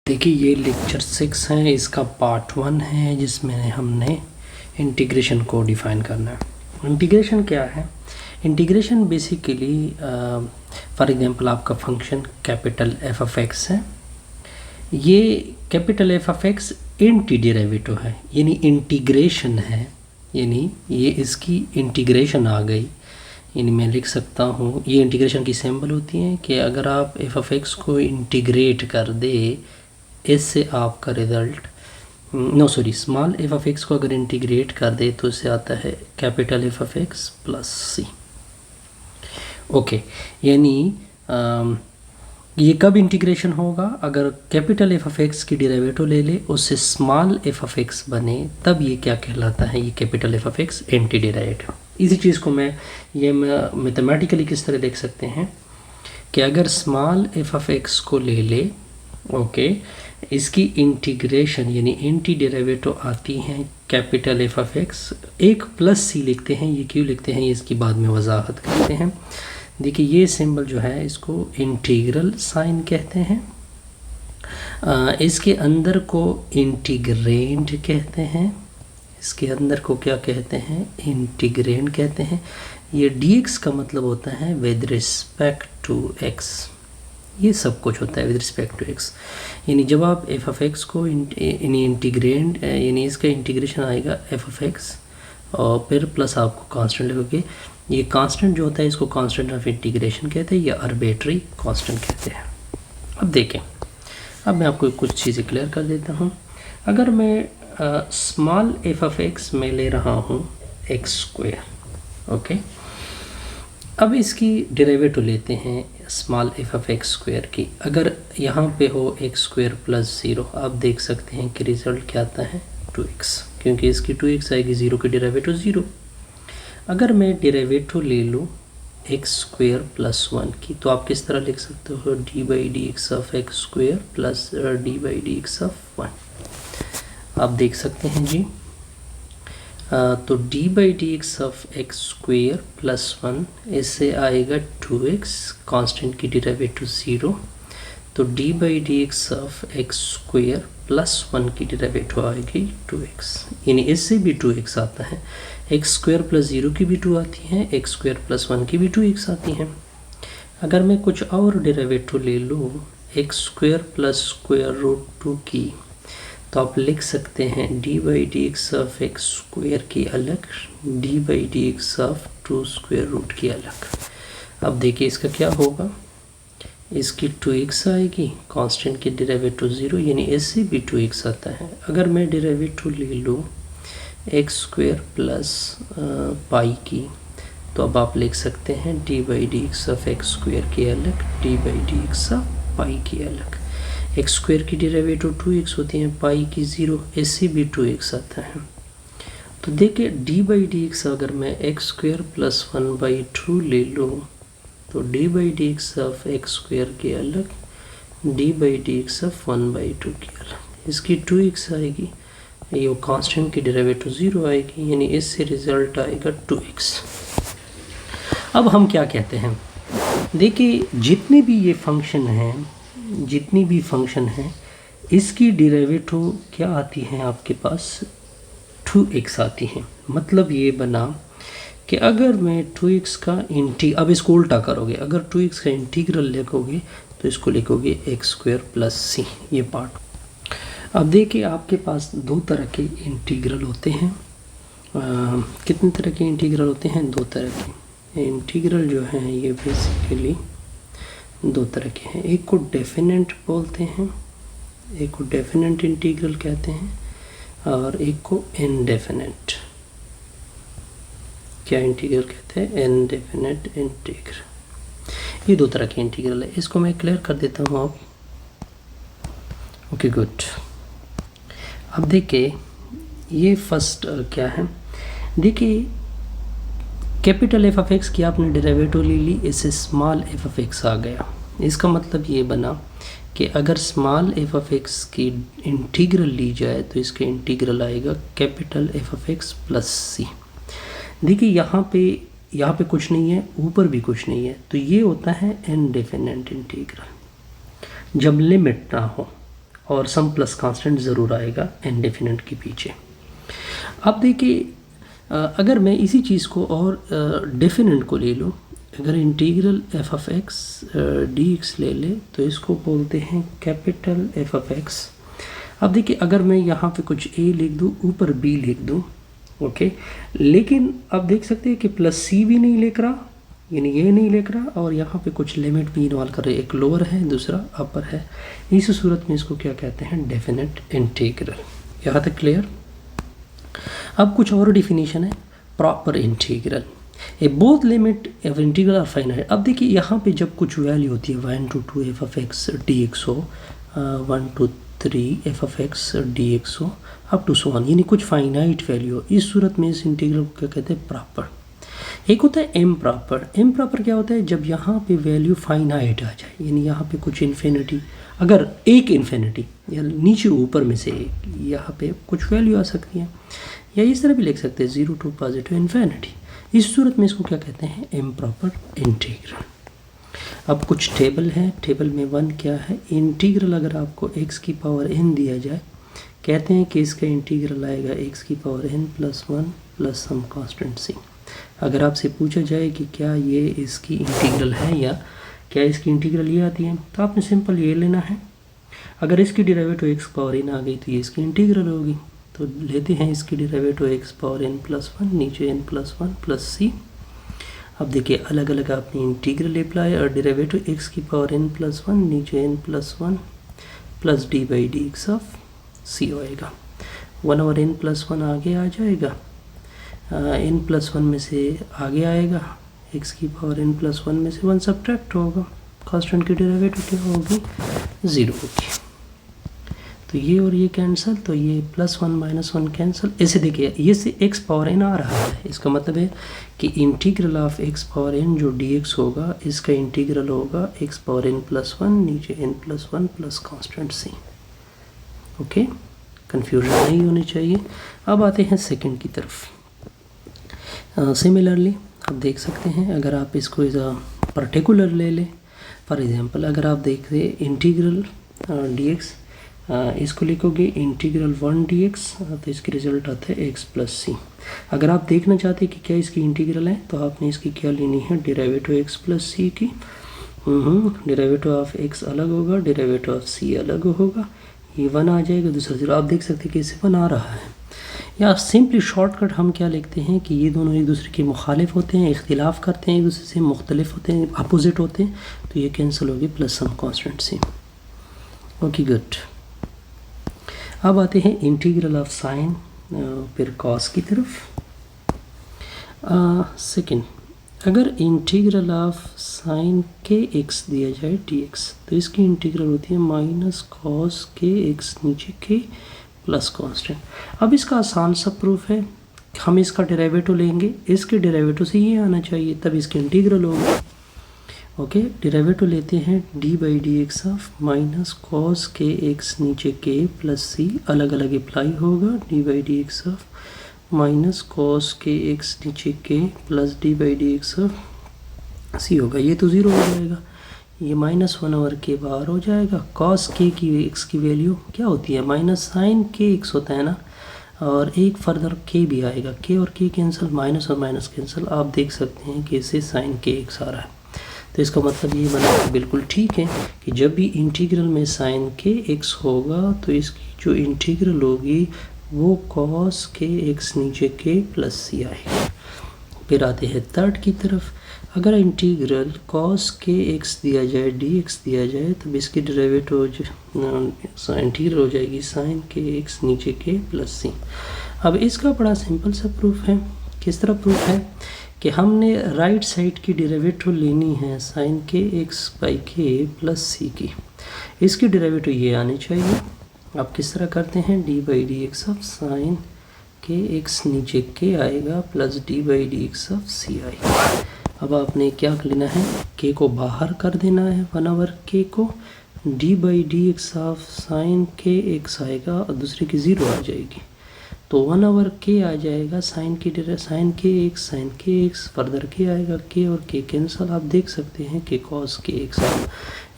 देखिए ये लेक्चर 6 है, इसका पार्ट 1 है जिसमें हमने इंटीग्रेशन को डिफ़ाइन करना है। इंटीग्रेशन क्या है? इंटीग्रेशन बेसिकली फॉर एग्जांपल आपका function capital F of x है। ये capital F of x anti derivative है, यानी इंटीग्रेशन है, यानी ये इसकी इंटीग्रेशन आ गई। यानी मैं लिख सकता हूँ, ये इंटीग्रेशन की सिंबल होती है कि अगर आप एफ ऑफ एक्स को इंटीग्रेट कर दे, इससे आपका result small F of X को अगर इंटीग्रेट कर दे तो इससे आता है capital F of X plus C. Okay, यानी ये कब इंटीग्रेशन होगा? अगर कैपिटल एफ ऑफ एक्स की डेरिवेटिव ले ले, उससे स्मॉल एफ ऑफ एक्स बने, तब ये क्या कहलाता है? ये capital F of x anti derivative. इसी चीज़ को मैं मैथमेटिकली किस तरह देख सकते हैं कि अगर स्मॉल एफ ऑफ एक्स को ले ले, ओके, इसकी इंटीग्रेशन यानी एंटी डेरिवेटिव आती हैं कैपिटल एफ ऑफ एक्स, एक प्लस सी लिखते हैं। ये क्यों लिखते हैं, ये इसकी बाद में वजाहत करते हैं। देखिए ये सिंबल जो है इसको इंटीग्रल साइन कहते हैं, इसके अंदर को इंटीग्रेंड कहते हैं, इसके अंदर को क्या कहते हैं? इंटीग्रेंड कहते हैं। ये dx का मतलब होता है विद रिस्पेक्ट टू x, ये सब कुछ होता है विद रिस्पेक्ट टू x। यानी जब आप एफ ऑफ एक्स को इंटीग्रेंड यानी इसका इंटीग्रेशन आएगा एफ ऑफ एक्स और फिर प्लस आपको कांस्टेंट लिखोगे। ये कांस्टेंट जो होता है इसको कांस्टेंट ऑफ इंटीग्रेशन कहते हैं या आर्बिट्री कांस्टेंट कहते हैं। अब देखें, अब मैं आपको कुछ चीज़ें क्लियर कर देता हूँ। अगर मैं स्मॉल एफ ऑफ एक्स में ले रहा हूँ एक्स स्क्वायर, ओके, अब इसकी डेरिवेटिव लेते हैं small F of x square की। अगर यहाँ पे हो एक्स स्क्वायर प्लस 0, आप देख सकते हैं कि रिज़ल्ट क्या आता है 2x, क्योंकि इसकी 2x आएगी, 0 की डेरिवेटिव 0। अगर मैं डेरिवेटिव ले लूँ एक्स स्क्वायर प्लस 1 की, तो आप किस तरह लिख सकते हो? d/dx of x square plus d/dx of 1। आप देख सकते हैं जी, तो d/dx of x square plus 1, इससे आएगा 2x, कांस्टेंट की डेरिवेटिव 0, तो d/dx of x square plus 1 की डेरिवेटिव आएगी 2x, यानी इससे भी 2x आता है। एक्स स्क्वायर प्लस 0 की भी 2 आती हैं, एक्स स्क्वायर प्लस 1 की भी 2x आती हैं। अगर मैं कुछ और डेरिवेटिव ले लूँ X square plus square root 2 की, तो आप लिख सकते हैं d/dx ऑफ एक्स स्क्वायर की अलग, d/dx ऑफ 2 स्क्वायर रूट की अलग। अब देखिए इसका क्या होगा, इसकी 2x आएगी, कांस्टेंट की डेरिवेटिव 0, यानी इससे भी 2x आता है। अगर मैं डेरिवेटिव ले लूँ एक्स स्क्वायर प्लस पाई की, तो अब आप लिख सकते हैं d/dx ऑफ एक्स स्क्वायर की अलग, d/dx ऑफ पाई की अलग। एक्स स्क्वायर की डेरिवेटिव 2x होती है, पाई की 0, इससे भी 2x आता है। तो देखिए d/dx अगर मैं एक्स स्क्वायर प्लस 1/2 ले लूँ, तो d/dx ऑफ एक्स स्क्वायर की अलग, d/dx ऑफ 1/2 की अलग, इसकी 2x आएगी, ये कांस्टेंट की डेरिवेटिव 0 आएगी, यानी इससे रिजल्ट आएगा 2x। अब हम क्या कहते हैं? देखिए जितने भी ये फंक्शन हैं, जितनी भी फंक्शन हैं, इसकी डेरिवेटिव क्या आती हैं आपके पास? 2x आती हैं। मतलब ये बना कि अगर मैं 2x का अब इसको उल्टा करोगे, अगर 2x का इंटीग्रल लिखोगे तो इसको लिखोगे एक्स स्क्वायर प्लस सी, ये पार्ट। अब देखिए आपके पास दो तरह के इंटीग्रल होते हैं। कितने तरह के इंटीग्रल होते हैं? 2 तरह के इंटीग्रल जो हैं ये बेसिकली 2 तरह के हैं। एक को डेफिनेट बोलते हैं, एक को डेफिनेट इंटीग्रल कहते हैं, और एक को इनडेफिनेट। क्या इंटीग्रल कहते हैं? Indefinite integral. ये 2 तरह के इंटीग्रल है, इसको मैं क्लियर कर देता हूँ आप। Okay good. अब देखिए ये फर्स्ट क्या है, देखिए कैपिटल एफ ऑफ एक्स की आपने डेरिवेटिव ले ली, इससे स्मॉल एफ ऑफ एक्स आ गया। इसका मतलब ये बना कि अगर स्मॉल एफ ऑफ एक्स की इंटीग्रल ली जाए तो इसका इंटीग्रल आएगा capital F of X plus C. देखिए यहाँ पे कुछ नहीं है, ऊपर भी कुछ नहीं है, तो ये होता है इनडेफिनेट इंटीग्रल। जब लिमिट ना हो, और सम प्लस कांस्टेंट ज़रूर आएगा इंडेफिनिट के पीछे। अब देखिए अगर मैं इसी चीज़ को और डेफिनेट को ले लूँ, अगर integral F of x D x ले ले तो इसको बोलते हैं कैपिटल एफ ऑफ एक्स। अब देखिए अगर मैं यहाँ पे कुछ ए लिख दूँ, ऊपर बी लिख दूँ, ओके, लेकिन अब देख सकते हैं कि प्लस सी भी नहीं लिख रहा, यानी ये नहीं लिख रहा, और यहाँ पे कुछ लिमिट भी इन्वॉल्व कर रहे हैं, एक लोअर है दूसरा अपर है। इस सूरत में इसको क्या कहते हैं, डेफिनेट इंटीग्रल। यहाँ तक क्लियर। अब कुछ और डिफिनीशन है proper integral. A both limit of integral are finite. अब देखिए यहाँ पे जब कुछ वैल्यू होती है 1 to 2 F of x D X हो, 1 to 3 F of x D X हो, अप टू सो ऑन, यानी कुछ फाइनाइट वैल्यू हो, इस सूरत में इस इंटीग्रल को क्या कहते हैं, प्रॉपर। एक होता है एम प्रॉपर। एम प्रॉपर क्या होता है, जब यहाँ पे वैल्यू फाइनाइट आ जाए, यानी यहाँ पे कुछ इन्फिनिटी, अगर एक इन्फिनिटी या नीचे ऊपर में से एक, यहाँ पे कुछ वैल्यू आ सकती है, या इस तरह भी लिख सकते हैं 0 to पॉजिटिव इन्फिनिटी। इस सूरत में इसको क्या कहते हैं, एम प्रॉपर इंटीग्रल। अब कुछ टेबल है, टेबल में 1 क्या है, इंटीग्रल अगर आपको x की पावर n दिया जाए, कहते हैं कि इसका इंटीग्रल आएगा x की power n plus 1 plus some constant c। अगर आपसे पूछा जाए कि क्या ये इसकी इंटीग्रल है या क्या इसकी इंटीग्रल ये आती है, तो आपने सिंपल ये लेना है, अगर इसकी डेरिवेटिव x पावर n आ गई तो ये इसकी इंटीग्रल होगी। तो लेते हैं इसकी derivative x power n plus 1, नीचे n प्लस 1 प्लस c। अब देखिए अलग अलग आपने इंटीग्रल अप्लाई, और डेरिवेटिव x की पावर n प्लस 1, नीचे n plus 1 plus D by D x of c होएगा। 1 और n प्लस 1 आगे आ जाएगा, n प्लस 1 में से आगे आएगा, x की पावर n प्लस 1 में से 1 सब्ट्रैक्ट होगा, कांस्टेंट की डेरिवेटिव क्या होगी, 0 होगी। तो ये और ये कैंसिल, तो ये प्लस 1 माइनस 1 कैंसिल। ऐसे देखिए ये से x पावर n आ रहा है, इसका मतलब है कि integral of x power n जो dx होगा, इसका इंटीग्रल होगा x पावर n प्लस 1, नीचे n plus 1 plus constant c। Okay, confusion नहीं होनी चाहिए। अब आते हैं सेकंड की तरफ। सिमिलरली आप देख सकते हैं, अगर आप इसको एज अ पर्टिकुलर ले लें, फॉर एग्जांपल अगर आप देख रहे इंटीग्रल dx, इसको लिखोगे इंटीग्रल 1 dx, तो इसकी रिजल्ट आता है x प्लस सी। अगर आप देखना चाहते हैं कि क्या इसकी इंटीग्रल है, तो आपने इसकी क्या लेनी है, डेरिवेटिव x प्लस सी की। डेरिवेटिव ऑफ x अलग होगा, डेरिवेटिव ऑफ c अलग होगा, ये 1 आ जाएगा, दूसरा 0। आप देख सकते हैं कि इससे 1 आ रहा है। या सिंपली शॉर्टकट हम क्या लिखते हैं कि ये दोनों एक दूसरे के मुखालिफ होते हैं, इख्तिलाफ करते हैं, एक दूसरे से मुख्तलिफ होते हैं, अपोजिट होते हैं, तो ये कैंसिल होगी plus some constant C. Okay good. अब आते हैं इंटीग्रल ऑफ साइन फिर कॉस की तरफ। सेकंड, अगर इंटीग्रल ऑफ साइन के एक्स दिया जाए dx, तो इसकी इंटीग्रल होती है माइनस कॉस के एक्स नीचे के प्लस कांस्टेंट। अब इसका आसान सा प्रूफ है, हम इसका डेरिवेटिव लेंगे, इसके डेरिवेटिव से ये आना चाहिए, तब इसकी इंटीग्रल होगी। ओके, डेरिवेटिव लेते हैं D by D x of minus cos के एक्स नीचे के प्लस सी, अलग अलग अप्लाई होगा, D by D x of minus cos के एक्स नीचे के plus D by D x of C होगा। ये तो 0 हो जाएगा, ये माइनस 1 ओवर के बाहर हो जाएगा। कॉस के की एक्स की वैल्यू क्या होती है, माइनस साइन के एक्स होता है ना, और एक फर्दर के भी आएगा, के और के कैंसिल, माइनस और माइनस कैंसिल। आप देख सकते हैं कि इससे साइन के एक्स आ रहा है, तो इसका मतलब ये बना बिल्कुल ठीक है कि जब भी इंटीग्रल में साइन के एक्स होगा, तो इसकी जो इंटीग्रल होगी वो कॉस के एक्स नीचे के प्लस सी आएगी। फिर आते हैं थर्ड की तरफ। अगर इंटीग्रल कॉस के एक्स दिया जाए, डी एक्स दिया जाए, तो इसकी डेरिवेटिव इंटीग्रल हो जाएगी साइन के एक्स नीचे के प्लस सी। अब इसका बड़ा सिंपल सा प्रूफ है। किस तरह प्रूफ है कि हमने राइट साइड की डेरिवेटिव लेनी है साइन के एक्स बाई के प्लस सी की, इसकी डेरिवेटिव ये आनी चाहिए। आप किस तरह करते हैं, D by D x of sine के एक्स नीचे के आएगा plus D by D x of C आएगा। अब आपने क्या लेना है, के को बाहर कर देना है, 1 ओवर के को, D by D x of sine के एक्स आएगा और दूसरे की 0 आ जाएगी, तो 1 ओवर के आ जाएगा, साइन के एक्स फर्दर के आएगा, के और के कैंसल। आप देख सकते हैं कि कॉस के एक्स आएगा।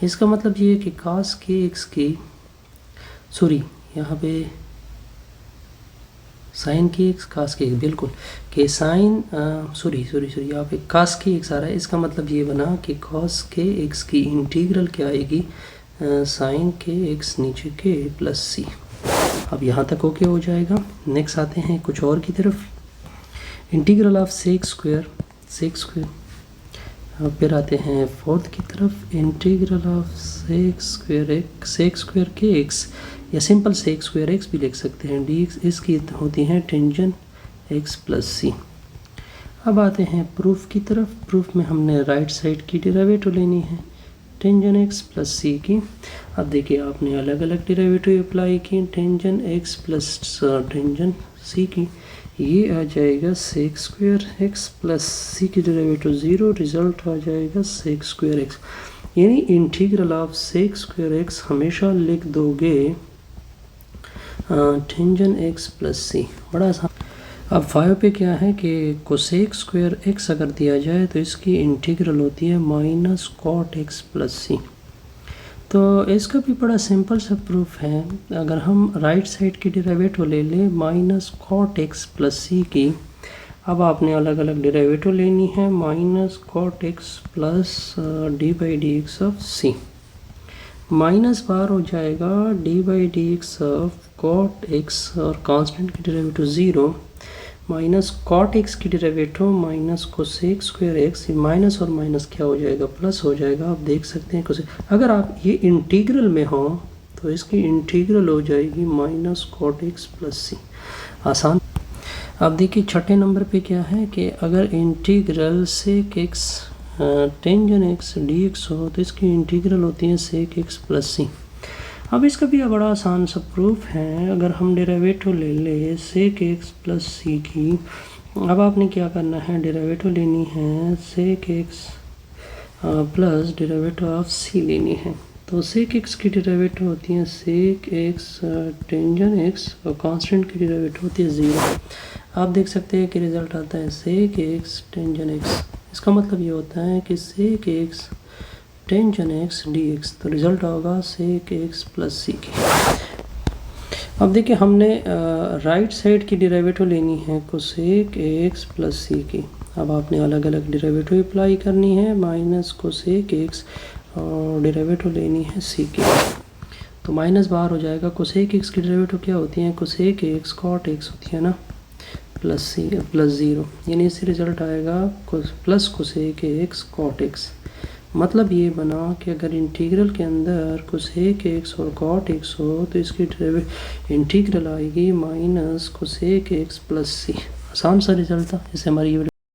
इसका मतलब ये है कि कॉस के एक्स की सॉरी यहाँ पे साइन की एक्स कास की एक्स, बिल्कुल कि साइन सॉरी यहाँ पे कास की एक्स आ रहा है। इसका मतलब ये बना कि कॉस के एक्स की इंटीग्रल क्या आएगी, साइन के एक्स नीचे के प्लस सी। अब यहाँ तक ओके हो जाएगा। नेक्स्ट आते हैं कुछ और की तरफ, इंटीग्रल ऑफ सेक स्क्वायर फिर आते हैं फोर्थ की तरफ, इंटीग्रल ऑफ सेक स्क्वायर के एक्स या सिंपल सेक स्क्वायर एक्स भी लिख सकते हैं, डी एक्स इसकी होती हैं टेंजन एक्स प्लस सी। अब आते हैं प्रूफ की तरफ। प्रूफ में हमने राइट साइड की डेरिवेटिव लेनी है टेंजन एक्स प्लस सी की। अब देखिए आपने अलग अलग डेरिवेटिव अप्लाई की, tangent X plus tangent C की, ये आ जाएगा sec square X plus C की डेरिवेटिव 0, रिजल्ट आ जाएगा सेक स्क्वायर एक्स। यानी integral of sec square X हमेशा लिख दोगे टेंजन एक्स प्लस सी, बड़ा आसान। अब 5 पे क्या है कि कोसेक स्क्वायर एक्स अगर दिया जाए तो इसकी इंटीग्रल होती है माइनस कॉट एक्स प्लस सी। तो इसका भी बड़ा सिंपल सा प्रूफ है। अगर हम राइट साइड की डेरिवेटिव ले लें minus cot x plus C की, अब आपने अलग अलग डेरिवेटिव लेनी है minus cot x plus D by D x of C. Minus बार हो जाएगा d by D x of cot x और कांस्टेंट की डेरिवेटिव 0 माइनस कॉट एक्स की derivative minus cosec square x, minus और माइनस क्या हो जाएगा प्लस हो जाएगा। आप देख सकते हैं कोसेक, अगर आप ये इंटीग्रल में हो तो इसकी इंटीग्रल हो जाएगी minus cot x plus C, आसान। अब देखिए छठे नंबर पे क्या है कि अगर integral sec x tangent X D X हो तो इसकी इंटीग्रल होती है सेक एक्स प्लस सी। अब इसका भी बड़ा आसान सा प्रूफ है। अगर हम डेरिवेटिव ले ले सेक एक्स प्लस सी की, अब आपने क्या करना है, डेरिवेटिव लेनी है sec x plus derivative of C लेनी है। तो सेक एक्स की डेरिवेटिव होती है सेक एक्स टेंजन एक्स और कांस्टेंट की डेरिवेटिव होती है 0। आप देख सकते हैं कि रिजल्ट आता है सेक एक्स टेंजन एक्स। इसका मतलब ये होता है कि sec x tangent X D X, तो रिजल्ट होगा सेक एक्स प्लस सी की। अब देखिए हमने राइट साइड की डेरिवेटिव लेनी है कोसेक एक्स प्लस सी की। अब आपने अलग अलग डेरिवेटिव अप्लाई करनी है माइनस कोसेक एक्स और डेरिवेटिव लेनी है सी की। तो माइनस बाहर हो जाएगा, कोसेक एक्स की डेरिवेटिव क्या होती है, कोसेक एक्स कॉट एक्स होती है ना, प्लस सी प्लस 0, यानी इससे रिजल्ट आएगा plus cosec X cot X. मतलब ये बना कि अगर इंटीग्रल के अंदर कोसेक एक्स और कॉट एक्स हो तो इसकी इंटीग्रल आएगी minus cosec X plus C. आसान सा रिजल्ट था। इससे हमारी ये